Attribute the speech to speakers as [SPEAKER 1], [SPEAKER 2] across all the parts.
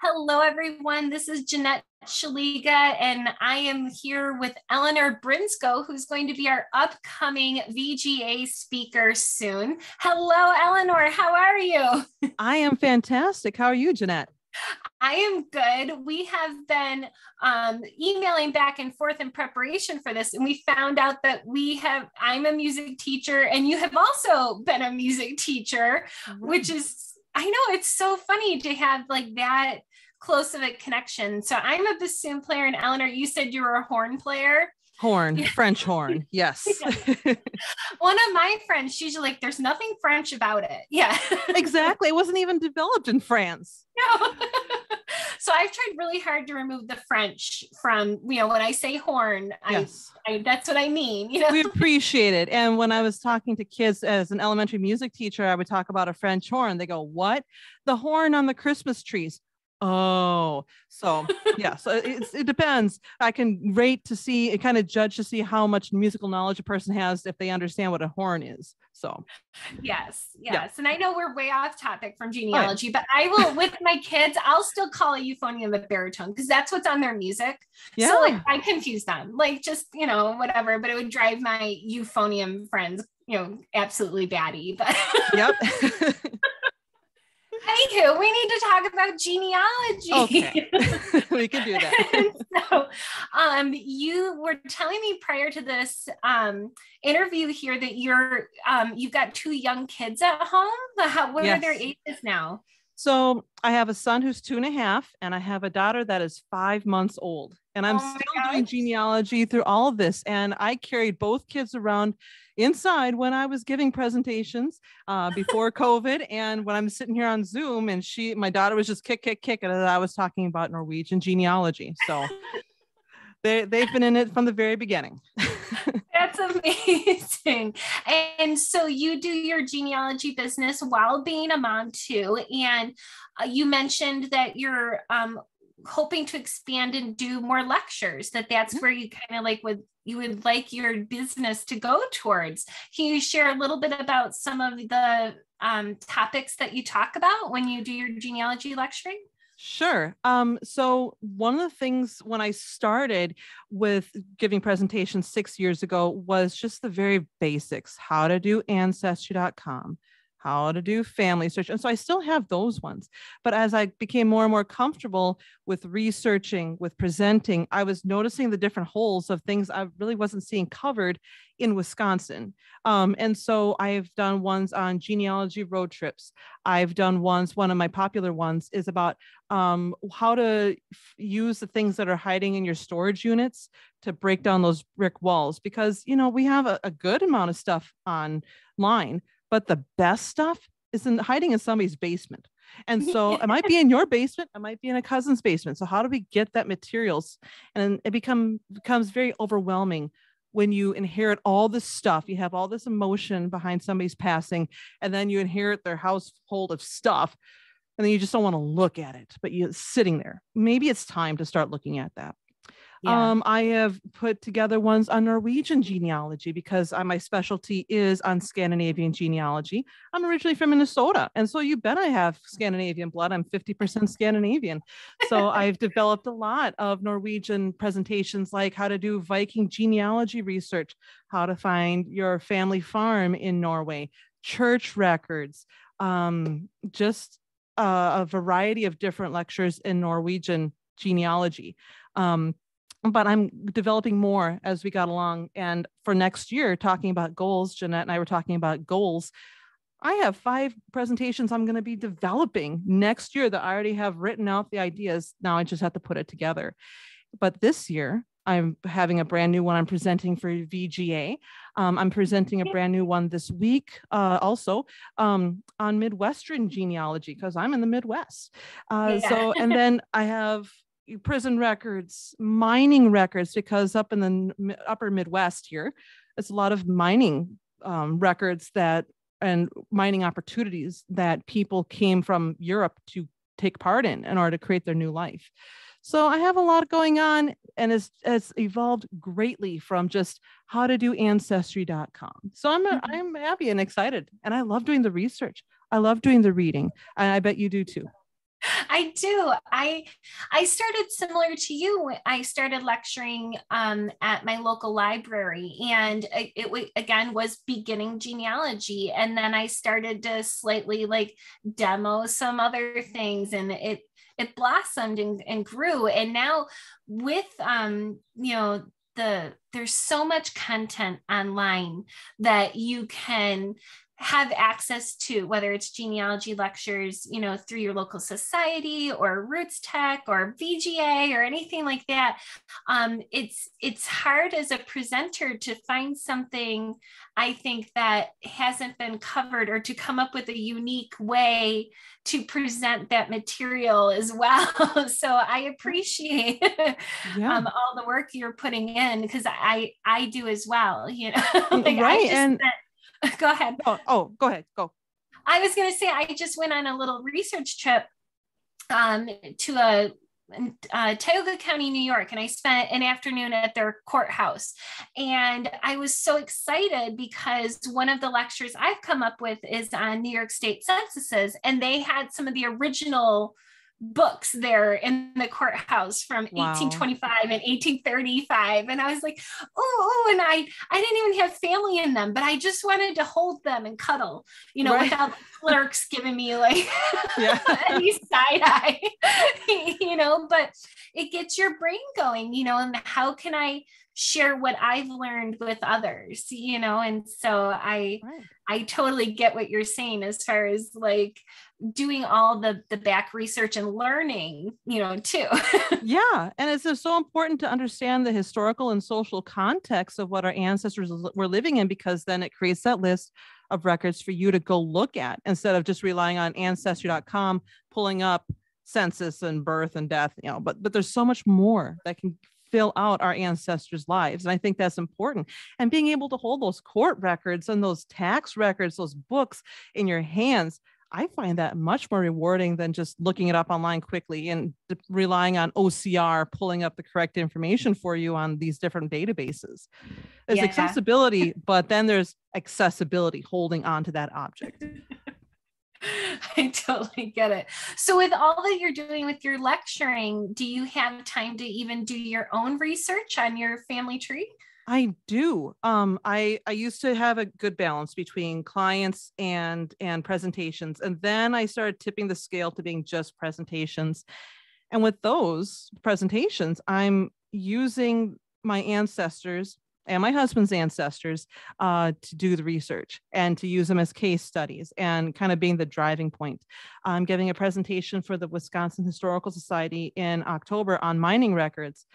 [SPEAKER 1] Hello, everyone. This is Jeanette Shaliga, and I am here with Eleanor Brinsko, who's going to be our upcoming VGA speaker soon. Hello, Eleanor. How are you?
[SPEAKER 2] I am fantastic. How are you, Jeanette?
[SPEAKER 1] I am good. We have been emailing back and forth in preparation for this, and we found out that I'm a music teacher, and you have also been a music teacher, which is, I know, it's so funny to have like that close of a connection. So I'm a bassoon player, and Eleanor, you said you were a horn player.
[SPEAKER 2] Horn, French horn. Yes.
[SPEAKER 1] One of my friends, she's like, there's nothing French about it. Yeah.
[SPEAKER 2] Exactly. It wasn't even developed in France.
[SPEAKER 1] No. So I've tried really hard to remove the French from, when I say horn, yes. That's what I mean.
[SPEAKER 2] We appreciate it. And when I was talking to kids as an elementary music teacher, I would talk about a French horn. They go, what? The horn on the Christmas trees. Oh, so yeah, so it depends. I can rate to see, kind of judge to see how much musical knowledge a person has if they understand what a horn is. So
[SPEAKER 1] yes. Yeah. And I know we're way off topic from genealogy, but I will, with my kids, I'll still call a euphonium a baritone because that's what's on their music. Yeah. So like I confuse them, like just, whatever, but it would drive my euphonium friends, absolutely batty, but
[SPEAKER 2] yep.
[SPEAKER 1] Anywho, we need to talk about genealogy.
[SPEAKER 2] Okay. We can do that.
[SPEAKER 1] So, you were telling me prior to this interview here that you've got two young kids at home. What are their ages now?
[SPEAKER 2] So I have a son who's 2.5, and I have a daughter that is 5 months old. And I'm still doing genealogy through all of this. And I carried both kids around inside when I was giving presentations before COVID. And when I'm sitting here on Zoom, and my daughter was just kick, and I was talking about Norwegian genealogy. So they've been in it from the very beginning.
[SPEAKER 1] That's amazing. And so you do your genealogy business while being a mom too. And you mentioned that you're hoping to expand and do more lectures, that's where you kind of you would like your business to go towards. Can you share a little bit about some of the topics that you talk about when you do your genealogy lecturing?
[SPEAKER 2] Sure. So one of the things when I started with giving presentations 6 years ago was just the very basics, how to do ancestry.com, how to do family search. And so I still have those ones. But as I became more and more comfortable with researching, with presenting, I was noticing the different holes of things I really wasn't seeing covered in Wisconsin. And so I've done ones on genealogy road trips. I've done one of my popular ones is about how to use the things that are hiding in your storage units to break down those brick walls. Because, we have a good amount of stuff online, but the best stuff is hiding in somebody's basement. And so it might be in your basement, it might be in a cousin's basement. So how do we get that materials? And it becomes very overwhelming when you inherit all this stuff. You have all this emotion behind somebody's passing, and then you inherit their household of stuff, and then you just don't want to look at it, but you're sitting there. Maybe it's time to start looking at that. Yeah. I have put together ones on Norwegian genealogy because my specialty is on Scandinavian genealogy. I'm originally from Minnesota, and so you bet I have Scandinavian blood. I'm 50% Scandinavian. So I've developed a lot of Norwegian presentations, like how to do Viking genealogy research, how to find your family farm in Norway, church records, just a variety of different lectures in Norwegian genealogy. But I'm developing more as we got along. And for next year, talking about goals, Jeanette and I were talking about goals. I have 5 presentations I'm going to be developing next year that I already have written out the ideas. Now I just have to put it together. But this year, I'm having a brand new one I'm presenting for VGA. I'm presenting a brand new one this week also on Midwestern genealogy, because I'm in the Midwest. So, and then I have prison records, mining records, because up in the upper Midwest here, it's a lot of mining records and mining opportunities that people came from Europe to take part in order to create their new life. So I have a lot going on, and it's evolved greatly from just how to do ancestry.com. So I'm happy and excited, and I love doing the research. I love doing the reading, and I bet you do too.
[SPEAKER 1] I do. I started similar to you. I started lecturing at my local library, and again was beginning genealogy, and then I started to slightly like demo some other things, and it blossomed and grew. And now with there's so much content online that you can have access to, whether it's genealogy lectures, through your local society or Roots Tech or VGA or anything like that. It's hard as a presenter to find something, I think, that hasn't been covered, or to come up with a unique way to present that material as well. So I appreciate all the work you're putting in, because I do as well, like
[SPEAKER 2] right.
[SPEAKER 1] Go ahead.
[SPEAKER 2] Oh, go ahead. Go.
[SPEAKER 1] I was going to say, I just went on a little research trip to Tioga County, New York, and I spent an afternoon at their courthouse. And I was so excited because one of the lectures I've come up with is on New York State censuses, and they had some of the original books there in the courthouse from 1825 and 1835. And I was like, and I didn't even have family in them, but I just wanted to hold them and cuddle, without clerks giving me like any side eye, but it gets your brain going, and how can I share what I've learned with others, and so I totally get what you're saying as far as like doing all the back research and learning, too.
[SPEAKER 2] Yeah. And it's so important to understand the historical and social context of what our ancestors were living in, because then it creates that list of records for you to go look at, instead of just relying on ancestry.com, pulling up census and birth and death, but there's so much more that can fill out our ancestors' lives. And I think that's important. And being able to hold those court records and those tax records, those books in your hands, I find that much more rewarding than just looking it up online quickly and relying on OCR, pulling up the correct information for you on these different databases. There's accessibility, but then there's accessibility, holding on to that object.
[SPEAKER 1] I totally get it. So with all that you're doing with your lecturing, do you have time to even do your own research on your family tree?
[SPEAKER 2] I do. I used to have a good balance between clients and presentations. And then I started tipping the scale to being just presentations. And with those presentations, I'm using my ancestors and my husband's ancestors to do the research and to use them as case studies and kind of being the driving point. I'm giving a presentation for the Wisconsin Historical Society in October on mining records.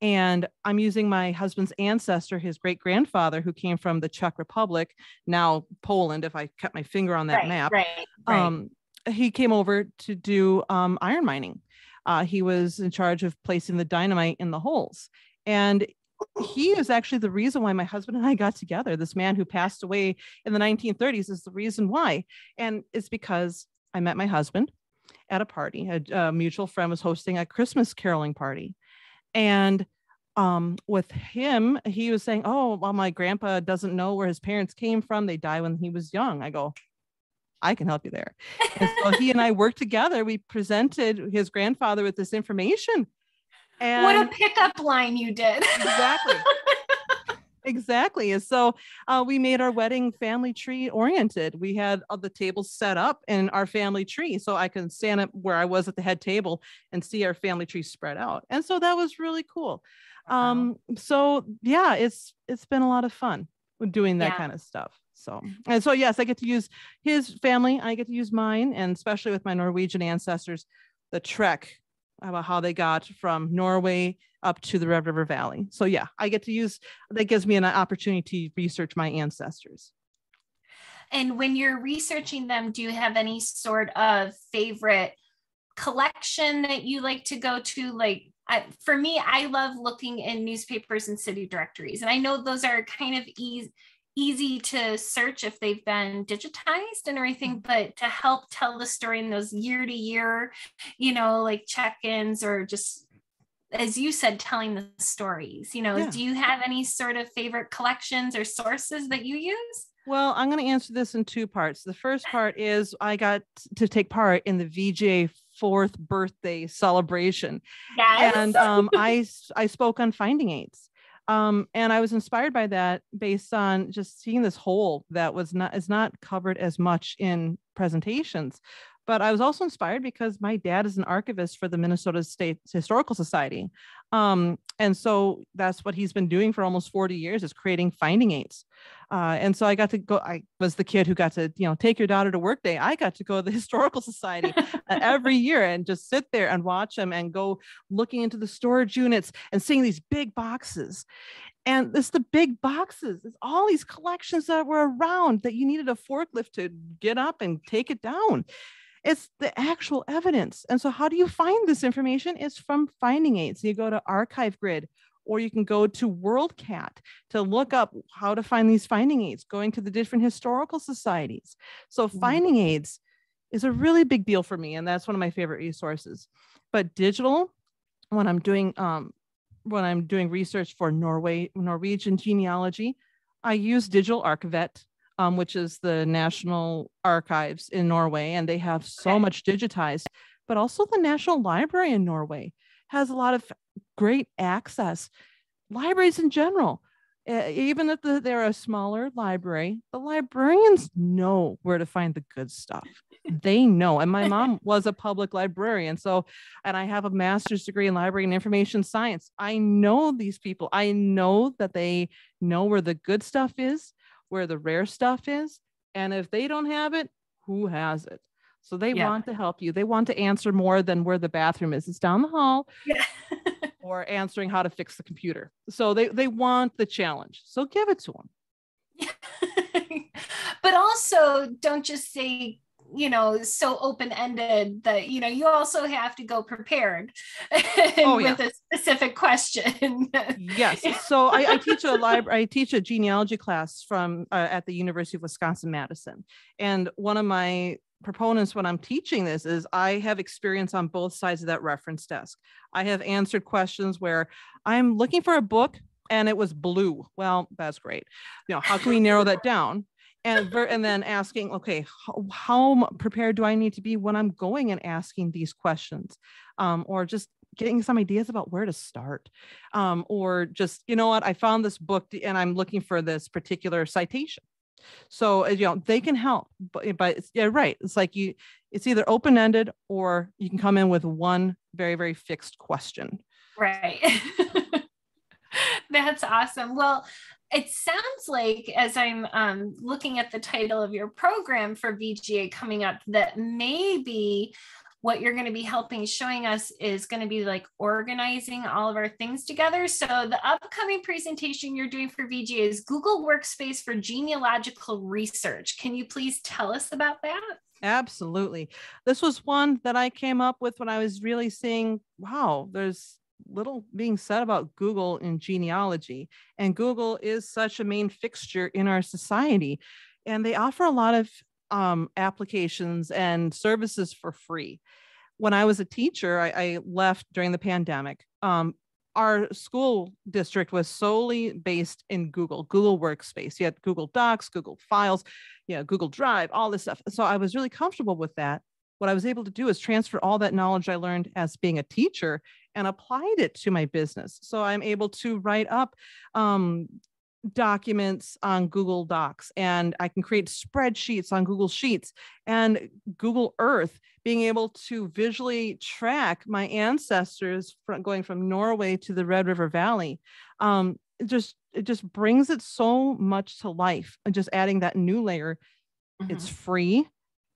[SPEAKER 2] And I'm using my husband's ancestor, his great-grandfather, who came from the Czech Republic, now Poland, if I kept my finger on that map. Right. He came over to do iron mining. He was in charge of placing the dynamite in the holes. And he is actually the reason why my husband and I got together. This man who passed away in the 1930s is the reason why. And it's because I met my husband at a party. A mutual friend was hosting a Christmas caroling party. And with him, he was saying, oh, well, my grandpa doesn't know where his parents came from. They died when he was young. I go, I can help you there. And so he and I worked together. We presented his grandfather with this information. And
[SPEAKER 1] what a pickup line you did.
[SPEAKER 2] Exactly. And so we made our wedding family tree oriented. We had the tables set up in our family tree, so I can stand up where I was at the head table and see our family tree spread out. And so that was really cool. Wow. So yeah, it's been a lot of fun with doing that kind of stuff. So yes, I get to use his family. I get to use mine, and especially with my Norwegian ancestors, the trek about how they got from Norway up to the Red River Valley. So yeah, I get to use, that gives me an opportunity to research my ancestors.
[SPEAKER 1] And when you're researching them, do you have any sort of favorite collection that you like to go to? Like, for me, I love looking in newspapers and city directories. And I know those are kind of easy to search if they've been digitized and everything, but to help tell the story in those year to year, like check-ins, or just, as you said, telling the stories, do you have any sort of favorite collections or sources that you use?
[SPEAKER 2] Well, I'm going to answer this in two parts. The first part is I got to take part in the VGA 4th birthday celebration.
[SPEAKER 1] Yes.
[SPEAKER 2] And I spoke on finding aids. And I was inspired by that based on just seeing this hole that is not covered as much in presentations. But I was also inspired because my dad is an archivist for the Minnesota State Historical Society. And so that's what he's been doing for almost 40 years, is creating finding aids. And so I got to go, I was the kid who got to, take your daughter to work day. I got to go to the Historical Society every year and just sit there and watch them and go looking into the storage units and seeing these big boxes. And it's the big boxes. It's all these collections that were around that you needed a forklift to get up and take it down. It's the actual evidence. And so how do you find this information? It's from finding aids. You go to Archive Grid, or you can go to WorldCat to look up how to find these finding aids, going to the different historical societies. So finding aids is a really big deal for me. And that's one of my favorite resources. But digital, when I'm doing research for Norwegian genealogy, I use Digital Archivet, which is the national archives in Norway, and they have so much digitized. But also the National Library in Norway has a lot of great access. Libraries in general, even if they're a smaller library, the librarians know where to find the good stuff. They know. And my mom was a public librarian. And I have a master's degree in library and information science. I know these people. I know that they know where the good stuff is, where the rare stuff is. And if they don't have it, who has it? So they want to help you. They want to answer more than where the bathroom is. It's down the hall. Or answering how to fix the computer. So they want the challenge. So give it to them.
[SPEAKER 1] But also don't just say, so open-ended that, you also have to go prepared with a specific question.
[SPEAKER 2] Yes. So I teach a genealogy class from at the University of Wisconsin-Madison. And one of my proponents when I'm teaching this is I have experience on both sides of that reference desk. I have answered questions where I'm looking for a book and it was blue. Well, that's great. How can we narrow that down? And then asking, okay, how prepared do I need to be when I'm going and asking these questions? Or just getting some ideas about where to start. Or just, I found this book and I'm looking for this particular citation. So, they can help, but it's, right. It's like it's either open-ended or you can come in with one very, very fixed question.
[SPEAKER 1] Right. That's awesome. Well, it sounds like, as I'm looking at the title of your program for VGA coming up, that maybe what you're going to be showing us is going to be like organizing all of our things together. So the upcoming presentation you're doing for VGA is Google Workspace for Genealogical Research. Can you please tell us about that?
[SPEAKER 2] Absolutely. This was one that I came up with when I was really seeing, wow, there's little being said about Google in genealogy. And Google is such a main fixture in our society. And they offer a lot of applications and services for free. When I was a teacher, I left during the pandemic. Our school district was solely based in Google Workspace. You had Google Docs, Google Files, Google Drive, all this stuff. So I was really comfortable with that. What I was able to do is transfer all that knowledge I learned as being a teacher and applied it to my business. So I'm able to write up documents on Google Docs, and I can create spreadsheets on Google Sheets and Google Earth, being able to visually track my ancestors going from Norway to the Red River Valley. It just brings it so much to life. And just adding that new layer, it's free,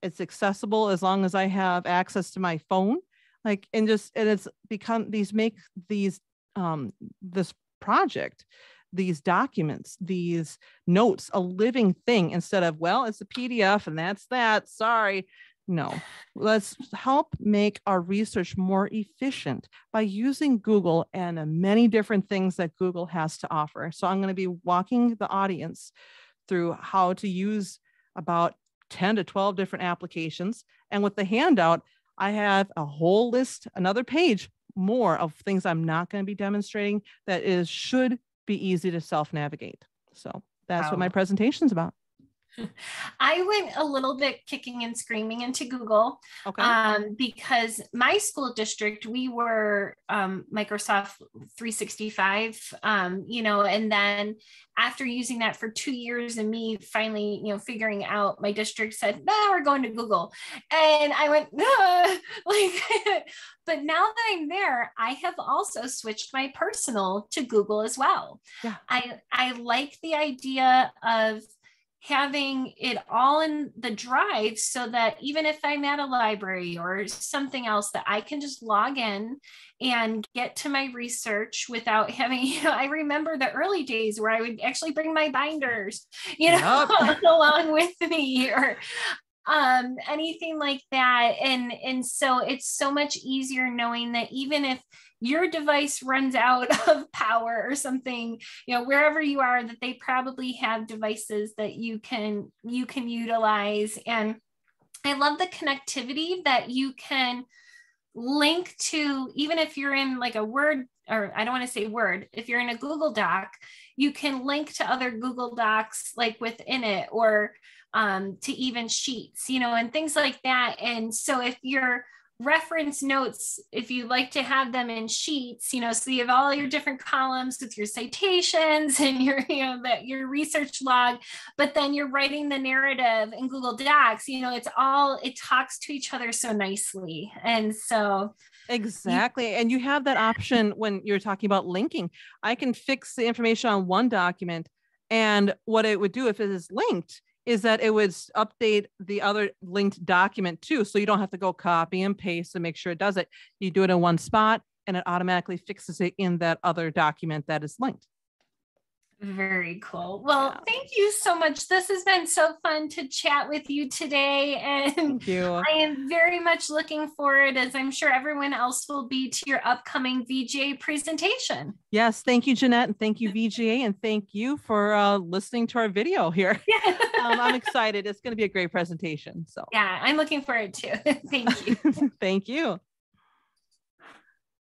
[SPEAKER 2] it's accessible as long as I have access to my phone. And it's become this project, these documents, these notes, a living thing instead of, well, it's a PDF and that's that. Sorry. No, let's help make our research more efficient by using Google and many different things that Google has to offer. So I'm going to be walking the audience through how to use about 10 to 12 different applications. And with the handout, I have a whole list, another page more of things I'm not going to be demonstrating that should be easy to self-navigate. So that's what my presentation's about.
[SPEAKER 1] I went a little bit kicking and screaming into Google,
[SPEAKER 2] Okay.
[SPEAKER 1] because my school district, we were Microsoft 365, and then after using that for 2 years and me finally, figuring out, my district said, no, we're going to Google. And I went, like, but now that I'm there, I have also switched my personal to Google as well.
[SPEAKER 2] Yeah.
[SPEAKER 1] I like the idea of having it all in the drive, so that even if I'm at a library or something else, that I can just log in and get to my research without having, I remember the early days where I would actually bring my binders,
[SPEAKER 2] Yep.
[SPEAKER 1] along with me, or anything like that. And so it's so much easier knowing that even if your device runs out of power or something, wherever you are, that they probably have devices that you can utilize. And I love the connectivity that you can link to, even if you're in like a Word, or I don't want to say Word, if you're in a Google Doc, you can link to other Google Docs like within it, or to even Sheets, and things like that. And so if your reference notes, if you like to have them in Sheets, so you have all your different columns with your citations and your, your research log, but then you're writing the narrative in Google Docs, it talks to each other so nicely. And so
[SPEAKER 2] Exactly. And you have that option when you're talking about linking. I can fix the information on one document, and what it would do if it is linked is that it would update the other linked document too. So you don't have to go copy and paste and make sure it does it. You do it in one spot and it automatically fixes it in that other document that is linked.
[SPEAKER 1] Very cool. Well, Thank you so much. This has been so fun to chat with you today. And
[SPEAKER 2] thank you.
[SPEAKER 1] I am very much looking forward, as I'm sure everyone else will be, to your upcoming VGA presentation.
[SPEAKER 2] Yes. Thank you, Jeanette. And thank you, VGA. And thank you for listening to our video here.
[SPEAKER 1] Yeah.
[SPEAKER 2] I'm excited. It's going to be a great presentation. So
[SPEAKER 1] yeah, I'm looking forward to it. Thank you.
[SPEAKER 2] Thank you.